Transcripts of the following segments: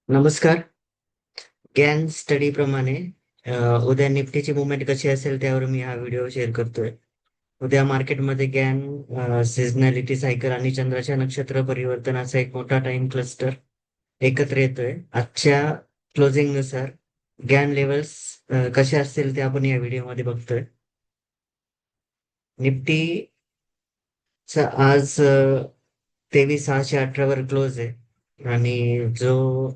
नमस्कार. गॅन स्टडी प्रमाणे अ, उद्या निफ्टीची मुवमेंट कशी असेल त्यावर मी हा व्हिडिओ शेअर करतोय. उद्या मार्केटमध्ये गॅन सिझनॅलिटी सायकल आणि चंद्राच्या नक्षत्र परिवर्तनाचा एक मोठा टाइम क्लस्टर एकत्र येतोय. आजच्या क्लोजिंग नुसार गॅन लेवल्स कसे असतील ते आपण या व्हिडिओमध्ये बघतोय. निफ्टीचा आज 23,618 वर क्लोज आहे आणि जो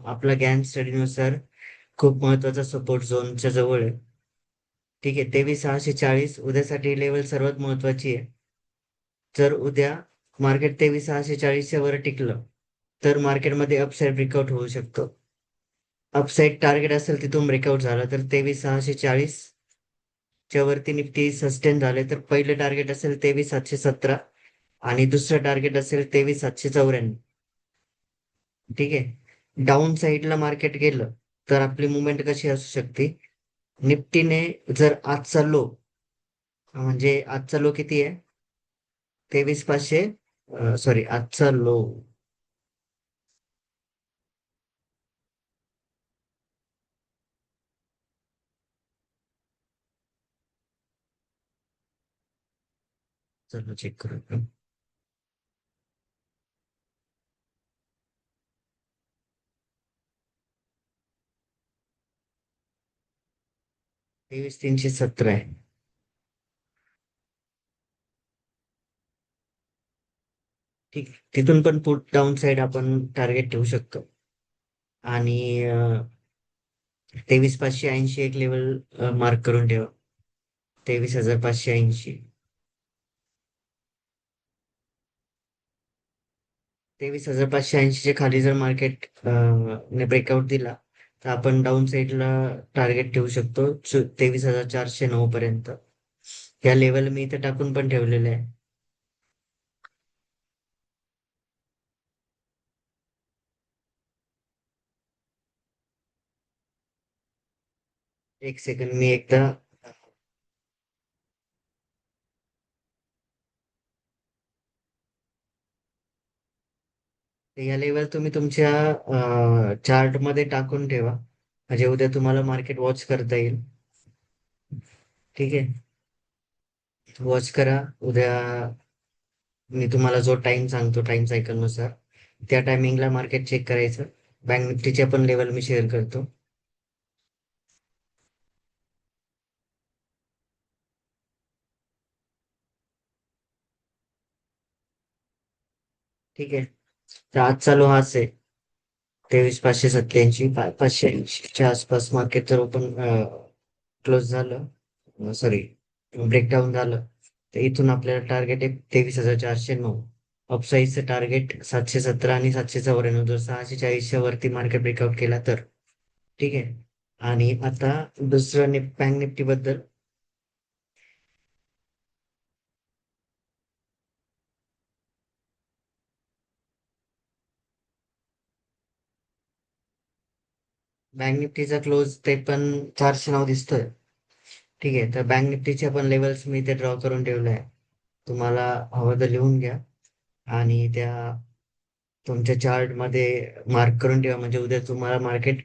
आपला गॅन स्टडीनुसार खूप महत्वाचा सपोर्ट झोनच्या जवळ आहे. ठीक आहे, 23,640 उद्यासाठी लेवल सर्वात महत्वाची आहे. जर उद्या मार्केट 23,640च्या वर टिकलं तर मार्केटमध्ये अपसाईड ब्रेकआउट होऊ शकतो. अपसाईड टार्गेट असेल तिथून ब्रेकआउट झाला तर 23,640 च्या वरती निफ्टी सस्टेन झाले तर पहिलं टार्गेट असेल 23,717 आणि दुसरं टार्गेट असेल 23,794. ठीक आहे. डाऊन साईडला मार्केट गेलं तर आपली मुवमेंट कशी असू शकते? निफ्टीने जर आजचा लो, म्हणजे आजचा लो किती आहे? 23,500. सॉरी, आजचा लो चला चेक करू आपण. 23,317 आहे. ठीक, तिथून पण पुट डाऊन साइड आपण टार्गेट ठेवू शकतो. आणि 23,580 एक लेवल मार्क करून ठेवा. 23,580. 23,580च्या खाली जर मार्केट ने ब्रेकआउट दिला तर आपण डाऊन साईडला टार्गेट ठेवू शकतो 23,409 पर्यंत. या लेवल मी इथे टाकून पण ठेवलेले आहे. एक सेकंड, मी एकदा या लेवल तुम्ही तुमच्या चार्ट मध्ये टाकून ठेवा, म्हणजे उद्या तुम्हाला मार्केट वॉच करता येईल. ठीक आहे, वॉच करा उद्या. मी तुम्हाला जो टाइम सांगतो टाइम सायकल नुसार त्या टायमिंगला मार्केट चेक करायचं. बँक निफ्टीचे पण लेवल मी शेअर करतो. ठीक आहे, तर आज चालू हाच आहे. 23,587 580च्या आसपास मार्केट जर ओपन क्लोज झालं, सॉरी ब्रेकडाऊन झालं, तर इथून आपल्याला टार्गेट आहे 23,409. अपसाईडचं टार्गेट 717 आणि 794. जर 640च्या वरती मार्केट ब्रेकआउट केला तर ठीक आहे. आणि आता दुसरं बँक निफ्टी बद्दल. बँक निफ्टीचा क्लोज ते पण 409 दिसतोय. ठीक आहे, तर बँक निफ्टीचे पण लेवल्स मी इथे ड्रॉ करून ठेवले आहे. तुम्हाला हवं तर लिहून घ्या आणि त्या तुमच्या चार्ट मध्ये मार्क करून ठेवा, म्हणजे उद्या तुम्हाला मार्केट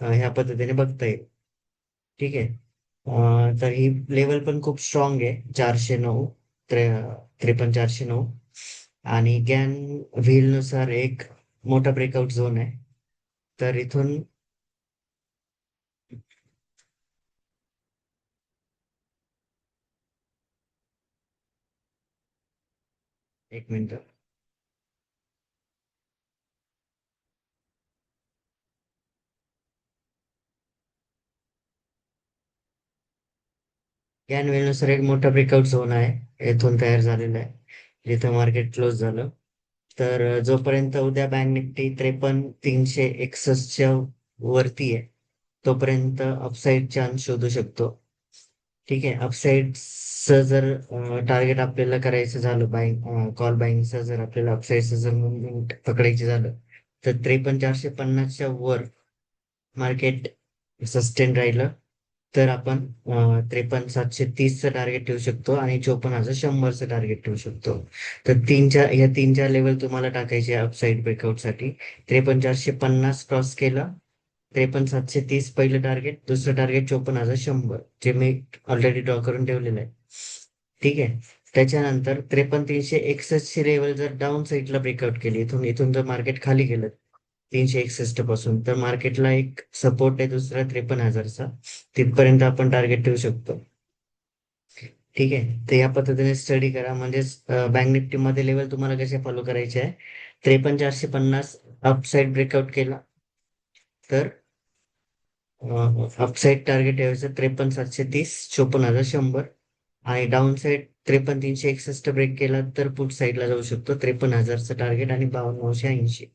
ह्या पद्धतीने बघता येईल. ठीक आहे. तर ही लेवल पण खूप स्ट्रॉंग आहे, 409, 53,409. आणि गॅन व्हील नुसार एक मोठा ब्रेकआउट झोन आहे. तर इथून एक मिनिट. गॅन व्हील नुसार एक मोठा ब्रेकआउट झोन आहे, इथून तयार झालेला आहे जिथं मार्केट क्लोज झालं. तर जोपर्यंत उद्या बँक निफ्टी 53,361च्या वरती आहे तोपर्यंत अपसाईड चान्स शोधू शकतो. ठीक आहे, अपसाईडचं जर टार्गेट आपल्याला करायचं झालं, बाईंग कॉल बाईंगचं जर आपल्याला अपसाईडचं जर मुवमेंट पकडायचं झालं तर 53,450च्या वर मार्केट सस्टेन राहिलं तर आपण 53,730चं टार्गेट ठेवू शकतो आणि 54,100चं टार्गेट ठेवू शकतो. तर या तीन चार लेवल तुम्हाला टाकायचे अपसाईड ब्रेकआउट साठी. 53,450 क्रॉस केला 53,730 पहिलं टार्गेट, दुसरं टार्गेट 54,100 जे मी ऑलरेडी ड्रॉ करून ठेवलेलं आहे. ठीक आहे. त्याच्यानंतर 53,361 ची लेवल जर डाऊन साईडला ब्रेकआउट केली, इथून इथून जर मार्केट खाली गेलं 361 पासून, तर मार्केटला एक सपोर्ट आहे दुसरा 53,000चा, तिथपर्यंत आपण टार्गेट ठेवू शकतो. ठीक आहे. तर या पद्धतीने स्टडी करा. म्हणजेच बँक निफ्टी मध्ये लेवल तुम्हाला कसे फॉलो करायचे आहे. 53,450 अपसाईड ब्रेकआउट केला तर अपसाईड टार्गेट ठेवायचं 53,730, 54,100. आणि डाऊन साईड 53,361 ब्रेक केला तर पुट साईडला जाऊ शकतो 53,000चं टार्गेट आणि 52,980.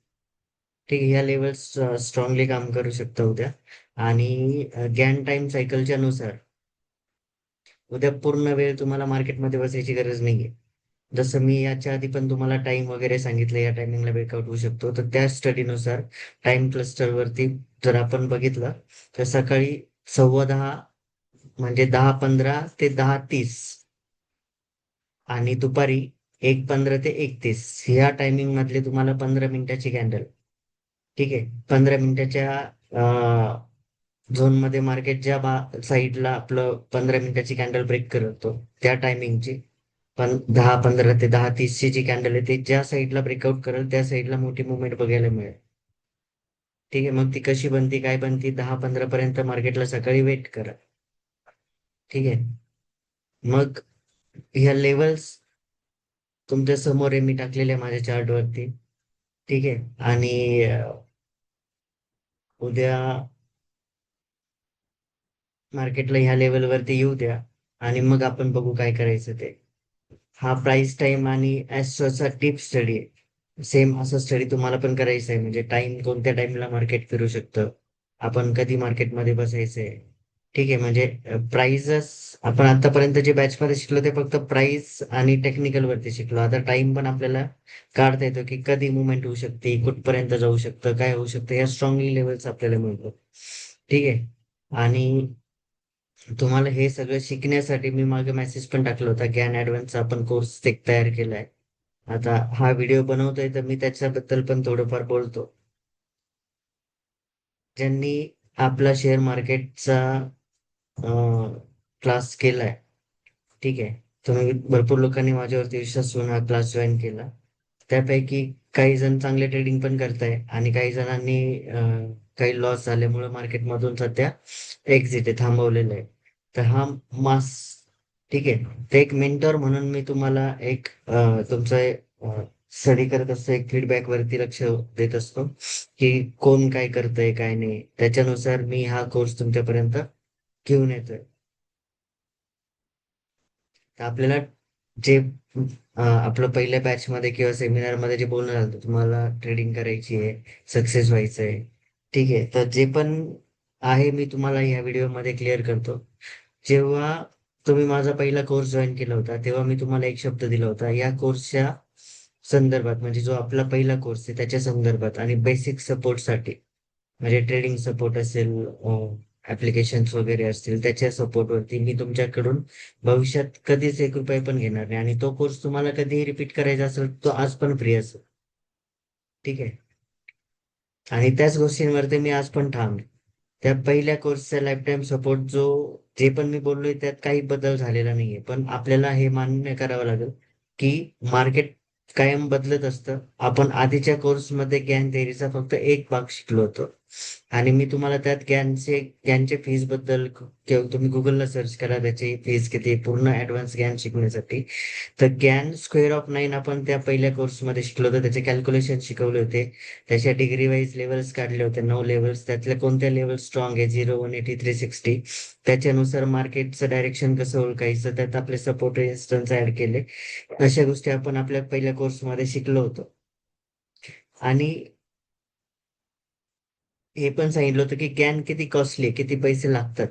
ठीक आहे. ह्या लेवल्स स्ट्रॉंगली काम करू शकता उद्या. आणि गॅन टाइम सायकलच्या नुसार उद्या पूर्ण वेळ तुम्हाला मार्केटमध्ये बसायची गरज नाहीये. जसं मी याच्या आधी पण तुम्हाला टाइम वगैरे सांगितलं, या टायमिंगला ब्रेकआउट होऊ शकतो, तर त्या स्टडीनुसार टाइम क्लस्टर वरती जर आपण बघितलं तर सकाळी 10:15 म्हणजे 10:15 ते 10:30 आणि दुपारी 1:15 ते 1:30 ह्या टायमिंग मधले तुम्हाला 15 मिनिटाची कॅन्डल. ठीक आहे. 15 मिनिटाच्या झोन मध्ये मार्केट ज्या साईडला आपलं 15 मिनिटाची कॅन्डल ब्रेक करतो त्या टायमिंगची, पण 10:15 ते 10:30 ची जी कॅन्डल आहे ते ज्या साईडला ब्रेकआउट करेल त्या साईडला मोठी मुवमेंट बघायला मिळेल. ठीक आहे. मग ती कशी बनती काय बनती 10:15 पर्यंत मार्केटला सकाळी वेट करा. ठीक आहे. मग ह्या लेवल्स तुमच्या समोर आहे, मी टाकलेल्या माझ्या चार्ट वरती. ठीक आहे. आणि उद्या मार्केटला ह्या लेवल वरती येऊ द्या आणि मग आपण बघू काय करायचं ते. हा प्राइस टाइम आणि ऍस्ट्रोचा डीप स्टडी आहे. सेम असा स्टडी तुम्हाला पण करायचा आहे. म्हणजे टाइम कोणत्या टाइमला मार्केट फिरू शकतं, आपण कधी मार्केटमध्ये बसायचंय. ठीक आहे. म्हणजे प्राइजेस आपण आतापर्यंत जे बॅच मध्ये शिकलो ते फक्त प्राइस आणि टेक्निकल वरती शिकलो. आता टाइम पण आपल्याला काढता येतो की कधी मुवमेंट होऊ शकते, कुठपर्यंत जाऊ शकतं, काय होऊ शकतं, या स्ट्रॉंगली लेवल्स आपल्याला मिळतो. ठीक आहे. आणि तुम्हाला हे सगळं शिकण्यासाठी मी मागे मेसेज पण टाकला होता, ज्ञान ऍडव्हान्सचा आपण कोर्स एक तयार केलाय. आता हा व्हिडिओ बनवतोय तर मी त्याच्याबद्दल पण थोडंफार बोलतो. ज्यांनी आपला शेअर मार्केटचा क्लास केलाय. ठीक आहे. तुम्ही भरपूर लोकांनी माझ्यावरती विश्वास ठेवून हा क्लास जॉईन केला. त्यापैकी काही जण चांगले ट्रेडिंग पण करताय आणि काही जणांनी काही लॉस झाल्यामुळे मार्केटमधून सध्या एक्झिट आहे, थांबवलेलं आहे. तर हा मास ठीक आहे. तर एक मेंटॉर म्हणून मी तुम्हाला एक तुमचं स्टडी करत असतो, एक फीडबॅक वरती लक्ष देत असतो की कोण काय करतंय काय नाही, त्याच्यानुसार मी हा कोर्स तुमच्यापर्यंत घेऊन येतोय. तर आपल्याला जे आपलं पहिल्या बॅच मध्ये किंवा सेमिनार मध्ये जे बोलणं झालं होतं, तुम्हाला ट्रेडिंग करायची आहे, सक्सेस व्हायचंय. ठीक आहे. तर जे पण आहे मी तुम्हाला ह्या व्हिडिओ मध्ये क्लिअर करतो. जेव्हा तुम्ही माझा पहिला कोर्स जॉईन केला होता तेव्हा मी तुम्हाला एक शब्द दिला होता, या कोर्सच्या संदर्भात म्हणजे जो आपला पहिला कोर्स आहे त्याच्या संदर्भात आणि बेसिक सपोर्टसाठी, म्हणजे ट्रेडिंग सपोर्ट असेल, ऍप्लिकेशन्स वगैरे असतील, त्याच्या सपोर्ट वरती मी तुमच्याकडून भविष्यात कधीच ₹1 पण घेणार नाही. आणि तो कोर्स तुम्हाला कधीही रिपीट करायचा असेल तो आज पण फ्री असेल. ठीक आहे. आणि त्याच गोष्टींवरती मी आज पण ठाम आहे. त्या पहिल्या कोर्सचा लाईफ टाईम सपोर्ट जो जे पण मी बोललोय त्यात काही बदल झालेला नाहीये. पण आपल्याला हे मान्य करावं लागेल की मार्केट कायम बदलत असतं. आपण आधीच्या कोर्समध्ये ज्ञान थेअरीचा फक्त एक भाग शिकलो होतो. आणि मी तुम्हाला त्यात ज्ञानचे फीस बद्दल किंवा तुम्ही गुगलला सर्च करा त्याची फीस किती आहे, पूर्ण ऍडव्हान्स ज्ञान शिकण्यासाठी. तर ज्ञान स्क्वेअर ऑफ 9 आपण त्या पहिल्या कोर्समध्ये शिकलो होतो, त्याचे कॅल्क्युलेशन शिकवले होते. त्याच्या डिग्री वाईज लेवल्स काढले होते, 9 लेवल्स. त्यातल्या कोणत्या लेवल स्ट्रॉंग आहे, 0, 180, 360, त्याच्यानुसार मार्केटचं डायरेक्शन कसं ओळखायचं, त्यात आपले सपोर्ट रेजिस्टन्स ऍड केले. अशा गोष्टी आपण आपल्या पहिल्या कोर्समध्ये शिकलो होतो. आणि हे पण सांगितलं होतं की ज्ञान किती कॉस्टली, किती पैसे लागतात.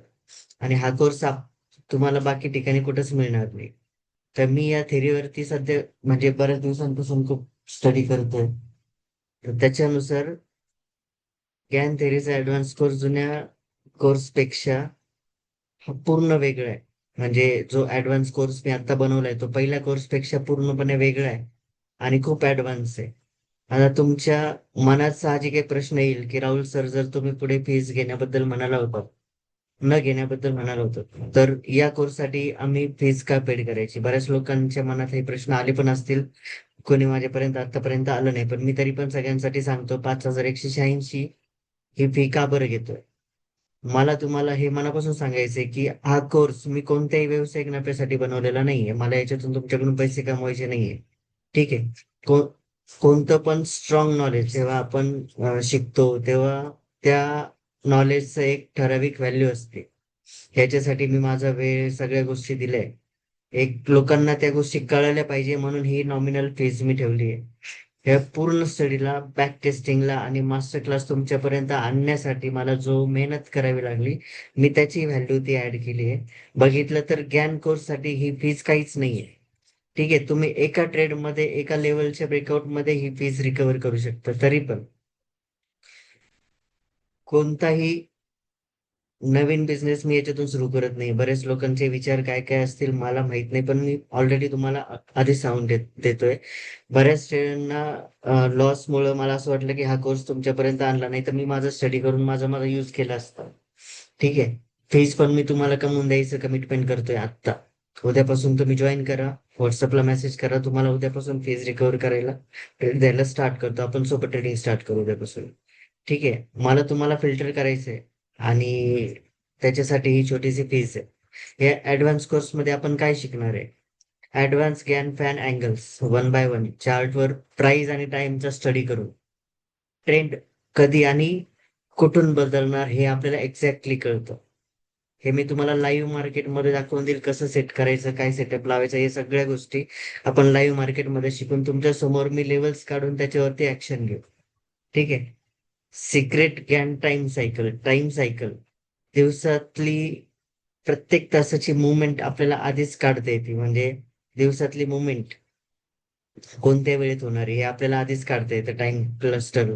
आणि हा कोर्स तुम्हाला बाकी ठिकाणी कुठेच मिळणार नाही. तर मी या थेरीवरती सध्या म्हणजे बऱ्याच दिवसांपासून खूप स्टडी करतोय. तर त्याच्यानुसार ज्ञान थेरीचा ऍडव्हान्स कोर्स जुन्या कोर्सपेक्षा हा पूर्ण वेगळा आहे. म्हणजे जो ऍडव्हान्स कोर्स मी आता बनवलाय तो पहिल्या कोर्सपेक्षा पूर्णपणे वेगळा आहे आणि खूप ऍडव्हान्स आहे. आता तुमच्या मनात साहजिक एक प्रश्न येईल की राहुल सर, जर तुम्ही पुढे फीस घेण्याबद्दल म्हणाला होता, न घेण्याबद्दल म्हणाल होतं, तर या कोर्ससाठी आम्ही फीस का पेड करायची? बऱ्याच लोकांच्या मनात हे प्रश्न आले पण असतील. कोणी माझ्यापर्यंत आतापर्यंत आलं नाही, पण मी तरी पण सगळ्यांसाठी सांगतो, 5,186 ही फी का बरं घेतोय. मला तुम्हाला हे मनापासून सांगायचंय की हा कोर्स मी कोणत्याही व्यावसायिक नफ्यासाठी बनवलेला नाहीये. मला याच्यातून तुमच्याकडून पैसे कमवायचे नाहीये. ठीक आहे. को कोणतं पण स्ट्रॉंग नॉलेज जेव्हा आपण शिकतो, तेव्हा त्या नॉलेजचं एक ठराविक व्हॅल्यू असते. ह्याच्यासाठी मी माझा वेळ, सगळ्या गोष्टी दिल्याय. एक लोकांना त्या गोष्टी कळल्या पाहिजे म्हणून ही नॉमिनल फीज मी ठेवली आहे. ह्या पूर्ण स्टडीला, बॅक टेस्टिंगला आणि मास्टर क्लास तुमच्यापर्यंत आणण्यासाठी मला जो मेहनत करावी लागली, मी त्याची व्हॅल्यू ती ऍड केली आहे. बघितलं तर ज्ञान कोर्ससाठी ही फीज काहीच नाहीये. ठीक आहे, तुम्ही एका ट्रेडमध्ये, एका लेवलच्या ब्रेकआउटमध्ये ही फीज रिकव्हर करू शकता. तरी पण कोणताही नवीन बिझनेस मी याच्यातून सुरू करत नाही. बरेच लोकांचे विचार काय काय असतील मला माहित नाही, पण मी ऑलरेडी तुम्हाला आधीच सांगून देतोय. बऱ्याच ट्रेडरना लॉसमुळे मला असं वाटलं की हा कोर्स तुमच्यापर्यंत आणला नाही तर मी माझा स्टडी करून माझा माझा यूज केला असता. ठीक आहे. फीज पण मी तुम्हाला कमवून द्यायचं कमिटमेंट करतोय आत्ता. उद्यापासून तुम्ही जॉईन करा. व्हॉट्सअपला मेसेज करा. तुम्हाला उद्यापासून फीज रिकव्हर करायला, ट्रेड द्यायला स्टार्ट करतो. आपण सोबत ट्रेडिंग स्टार्ट करू उद्यापासून. ठीक आहे. मला तुम्हाला फिल्टर करायचंय आणि त्याच्यासाठी ही छोटीशी फीस आहे. या ऍडव्हान्स कोर्समध्ये आपण काय शिकणार आहे? ऍडव्हान्स ज्ञान, fan angles, one by one चार्टवर प्राइस आणि टाइमचा स्टडी करून ट्रेंड कधी आणि कुठून बदलणार हे आपल्याला एक्झॅक्टली कळतं. हे मी तुम्हाला लाईव्ह मार्केटमध्ये दाखवून देईल, कसं सेट करायचं, काय सेटअप लावायचं, हे सगळ्या गोष्टी आपण लाईव्ह मार्केटमध्ये शिकून तुमच्या समोर मी लेवल्स काढून त्याच्यावरती ऍक्शन घेऊ. ठीक आहे. सिक्रेट ज्ञान, टाइम सायकल दिवसातली प्रत्येक तासाची मुवमेंट आपल्याला आधीच काढता येते. म्हणजे दिवसातली मुवमेंट कोणत्या वेळेत होणार आहे हे आपल्याला आधीच काढता येतं टाइम क्लस्टर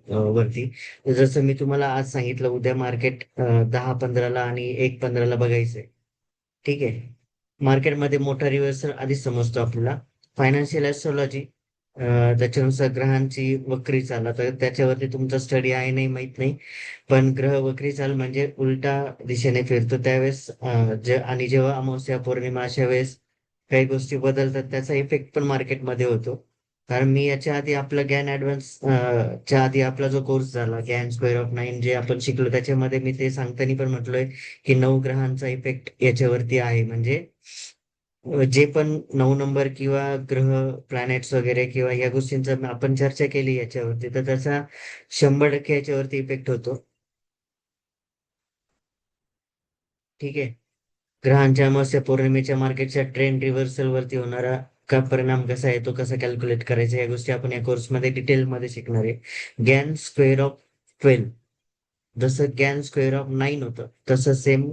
वरती. जसं मी तुम्हाला आज सांगितलं, उद्या मार्केट 10:15ला आणि 1:15ला बघायचंय. ठीक आहे. मार्केटमध्ये मोठा रिव्हर्सल आधीच समजतो आपल्याला. फायनान्शियल ऍस्ट्रॉलॉजी, त्याच्यानुसार ग्रहांची वक्री चाल, आता त्याच्यावरती तुमचा स्टडी आहे नाही माहित नाही, पण ग्रह वक्री चाल म्हणजे उलटा दिशेने फिरतो त्यावेळेस, आणि जेव्हा अमावस्या, पौर्णिमा अशा वेळेस काही गोष्टी बदलतात, त्याचा इफेक्ट पण मार्केटमध्ये होतो. कारण मी याच्या आधी आपला ज्ञान ऍडव्हान्स च्या आधी आपला जो कोर्स झाला, ज्ञान स्क्वेअर ऑफ 9 जे आपण शिकलो, त्याच्यामध्ये मी ते सांगताना पण म्हटलोय की 9 ग्रहांचा इफेक्ट याच्यावरती आहे. म्हणजे जे पण 9 नंबर किंवा ग्रह, प्लॅनेट्स वगैरे किंवा या गोष्टींचा आपण चर्चा केली याच्यावरती, तर त्याचा 100% याच्यावरती इफेक्ट होतो. ठीक आहे. ग्रहांच्या अमावस्या, पौर्णिमेच्या मार्केटच्या ट्रेंड रिव्हर्सल वरती होणारा का परिणाम कसा आहे, तो कसा कॅल्क्युलेट करायचा, या गोष्टी आपण या कोर्समध्ये डिटेलमध्ये शिकणार आहे. गॅन स्क्वेअर ऑफ 12, जसं गॅन स्क्वेअर ऑफ 9 होतं, तसं सेम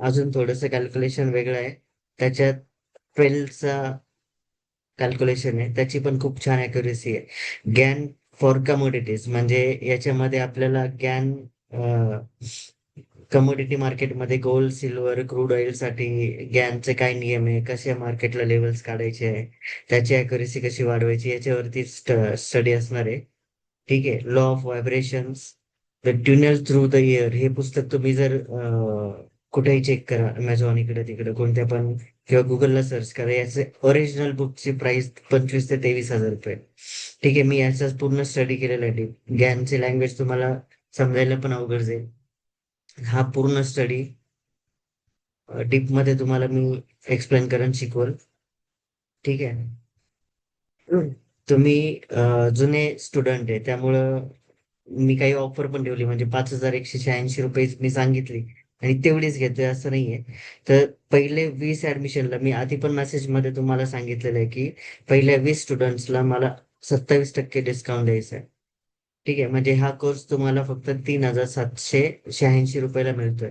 अजून थोडंसं कॅल्क्युलेशन वेगळं आहे. त्याच्यात 12चा कॅल्क्युलेशन आहे, त्याची पण खूप छान अॅक्युरेसी आहे. गॅन फॉर कमोडिटीज म्हणजे याच्यामध्ये आपल्याला गॅन कमोडिटी मार्केटमध्ये गोल्ड, सिल्वर, क्रूड ऑइल साठी गॅनचे काय नियम आहे, कशा मार्केटला लेवल्स काढायचे आहे, त्याची अॅक्युरेसी कशी वाढवायची, याच्यावरती स्टडी असणार आहे. ठीक आहे. Law of vibrations, the tunnel through the ear, हे पुस्तक तुम्ही जर कुठेही चेक करा, अमेझॉन इकडे तिकडे कोणत्या पण, किंवा गुगलला सर्च करा, याचे ओरिजिनल बुकची प्राइस 25,000 ते 23,000 रुपये. ठीक आहे. मी याचाच पूर्ण स्टडी केलेला आहे. गॅनची लँग्वेज तुम्हाला समजायला पण अवघड जाईल. हा पूर्ण स्टडी डीप मध्ये तुम्हाला मी एक्सप्लेन करून शिकवल. ठीक आहे. तुम्ही जुने स्टुडंट आहे, त्यामुळं मी काही ऑफर पण ठेवली, म्हणजे 5,186 रुपये मी सांगितली आणि तेवढीच घेतोय असं नाहीये. तर पहिले 20 ऍडमिशनला मी आधी पण मेसेजमध्ये तुम्हाला सांगितलेलं आहे की पहिल्या 20 स्टुडंट्सला मला 27% डिस्काउंट द्यायचा आहे. ठीक आहे. म्हणजे हा कोर्स तुम्हाला फक्त 3,786 रुपयाला मिळतोय,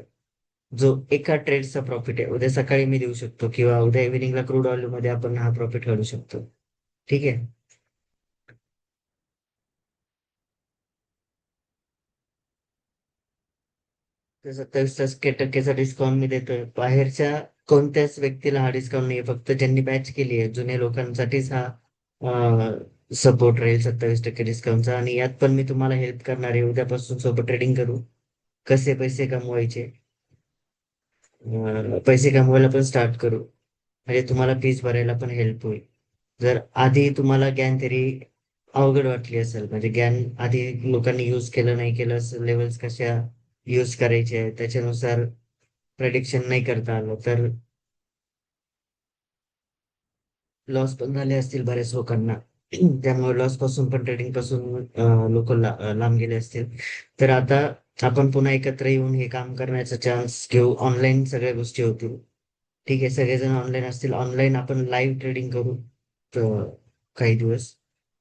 जो एका ट्रेडचा प्रॉफिट आहे. उद्या सकाळी मी देऊ शकतो किंवा उद्या इव्हिनिंगला क्रूड ऑइल मध्ये आपण हा प्रॉफिट काढू शकतो. ठीक आहे. तर 27% डिस्काउंट मी देतोय. बाहेरच्या कोणत्याच व्यक्तीला हा डिस्काउंट नाही, फक्त ज्यांनी बॅच केली आहे जुन्या लोकांसाठीच हा सपोर्ट राहील 27% डिस्काउंटचा, आणि यात पण मी तुम्हाला हेल्प करणार आहे. उद्यापासून सोबत ट्रेडिंग करू. कसे पैसे कमवायचे, पैसे कमवायला पण स्टार्ट करू. म्हणजे तुम्हाला फीस भरायला पण हेल्प होईल. जर आधी तुम्हाला ज्ञान तरी अवघड वाटली असेल, म्हणजे ज्ञान आधी लोकांनी यूज केलं नाही केलं असेल, लेवल्स कशा यूज करायचे त्याच्यानुसार प्रेडिक्शन नाही करता आलं, तर लॉस पण झाले असतील बऱ्याच लोकांना. त्यामुळे लॉस पासून पण, ट्रेडिंग पासून लोक लांब गेले असतील. तर आता आपण पुन्हा एकत्र येऊन हे काम करण्याचा चान्स घेऊ. ऑनलाईन सगळ्या गोष्टी होतील. ठीक आहे, सगळेजण ऑनलाईन असतील. ऑनलाईन आपण लाईव्ह ट्रेडिंग करू काही दिवस.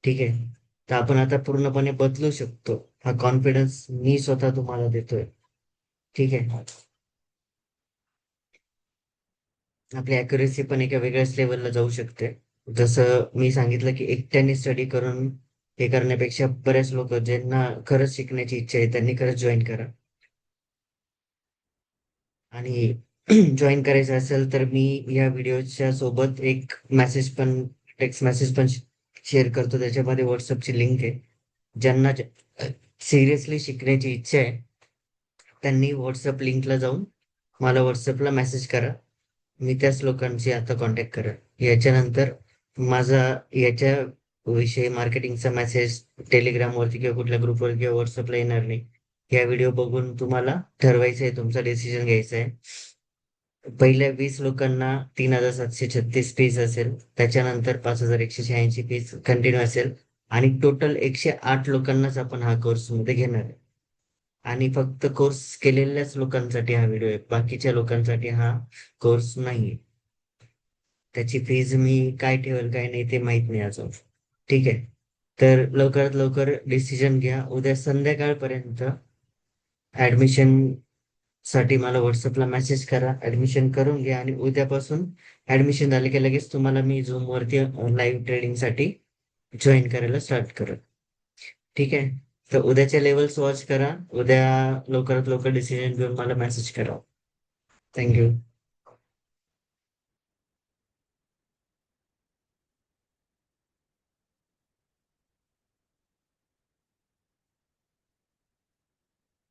ठीक आहे. तर आपण आता पूर्णपणे बदलू शकतो. हा कॉन्फिडन्स मी स्वतः तुम्हाला देतोय. ठीक आहे. आपली अॅक्युरेसी पण एका वेगळ्याच लेवलला जाऊ शकते. जसं मी सांगितलं की एकट्याने स्टडी करून हे करण्यापेक्षा, बरेच लोक ज्यांना खरंच शिकण्याची इच्छा आहे त्यांनी खरंच जॉईन करा. आणि जॉईन करायचं असेल तर मी या व्हिडिओच्या सोबत एक मेसेज पण, टेक्स्ट मेसेज पण शेअर करतो. त्याच्यामध्ये व्हॉट्सअपची लिंक आहे. ज्यांना सिरियसली शिकण्याची इच्छा आहे त्यांनी व्हॉट्सअप लिंकला जाऊन मला व्हॉट्सअपला मेसेज करा. मी त्याच लोकांशी आता कॉन्टॅक्ट करेन. याच्यानंतर माझा याच्या विषयी मार्केटिंगचा मेसेज टेलिग्रामवरती किंवा कुठल्या ग्रुपवर किंवा व्हॉट्सअपला येणार नाही. या व्हिडिओ बघून तुम्हाला ठरवायचं आहे, तुमचा डिसिजन घ्यायचा आहे. पहिल्या 20 लोकांना 3,736 फीस असेल. त्याच्यानंतर 5,186 फीस कंटिन्यू असेल. आणि टोटल 108 लोकांनाच आपण हा कोर्स मध्ये घेणार आहे. आणि फक्त कोर्स केलेल्याच लोकांसाठी हा व्हिडिओ आहे, बाकीच्या लोकांसाठी हा कोर्स नाही. त्याची फीज मी काय ठेवेल काय नाही ते माहित नाही अजून. ठीक आहे. तर लवकरात लवकर डिसिजन घ्या. उद्या संध्याकाळपर्यंत ऍडमिशन साठी मला व्हॉट्सअपला मेसेज करा. ऍडमिशन करून घ्या आणि उद्यापासून ऍडमिशन झाले की लगेच तुम्हाला मी झूम वरती लाईव्ह ट्रेडिंग साठी जॉईन करायला स्टार्ट करेन. ठीक आहे. तर उद्याच्या लेवल्स वॉच करा. उद्या लवकरात लवकर डिसिजन घेऊन मला मेसेज करा. थँक्यू.